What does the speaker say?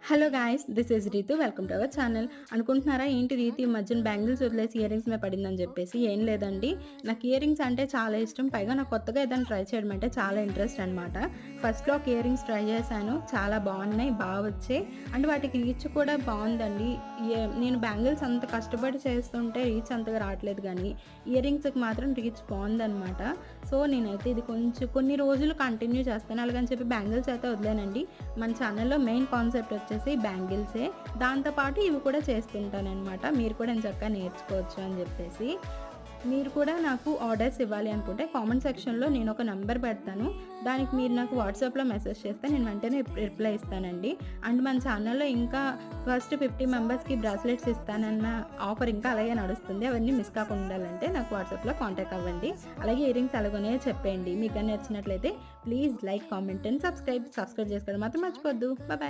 Hello guys, this is Ritu. Welcome to our channel. అనుకుంటున్నారా ఏంటి రీతు ఈ మధ్యన బ్యాంగిల్స్ వదిలేసి ఇయర్ రింగ్స్ మీద పడిందని చెప్పేసి? ఏం లేదండి, నాకు ఇయర్ రింగ్స్ అంటే చాలా ఇష్టం. పైగా నాకు కొత్తగా ఏదైనా ట్రై చేయడం అంటే చాలా ఇంట్రెస్ట్ అనమాట. ఫస్ట్లో ఒక ఇయర్ రింగ్స్ ట్రై చేశాను, చాలా బాగున్నాయి, బాగా వచ్చాయి. అండ్ వాటికి రీచ్ కూడా బాగుందండి. నేను బ్యాంగిల్స్ అంత కష్టపడి చేస్తుంటే రీచ్ అంతగా రావట్లేదు, కానీ ఇయర్ రింగ్స్కి మాత్రం రీచ్ బాగుందనమాట. సో నేనైతే ఇది కొన్ని రోజులు కంటిన్యూ చేస్తాను. అలాగని చెప్పి బ్యాంగిల్స్ అయితే వదిలేనండి. మన ఛానల్లో మెయిన్ కాన్సెప్ట్ వచ్చేసి బ్యాంగిల్సే, దాంతోపాటు ఇవి కూడా చేస్తుంటానన్నమాట. మీరు కూడా చక్కగా నేర్చుకోవచ్చు అని చెప్పేసి. మీరు కూడా నాకు ఆర్డర్స్ ఇవ్వాలి అనుకుంటే కామెంట్ సెక్షన్లో నేను ఒక నెంబర్ పెడతాను. దానికి మీరు నాకు వాట్సాప్లో మెసేజ్ చేస్తే నేను వెంటనే రిప్లై ఇస్తానండి. అండ్ మన ఛానల్లో ఇంకా ఫస్ట్ 50 మెంబర్స్కి బ్రాస్లెట్స్ ఇస్తానన్న ఆఫర్ ఇంకా అలాగే నడుస్తుంది. అవన్నీ మిస్ కాకుండా ఉండాలంటే నాకు వాట్సాప్లో కాంటాక్ట్ అవ్వండి. అలాగే ఇయర్ రింగ్స్ అలాగనే చెప్పేయండి. మీకు నచ్చినట్లయితే please like, comment and subscribe చేసుకోవడం మాత్రం మర్చిపోద్దు. బాయ్.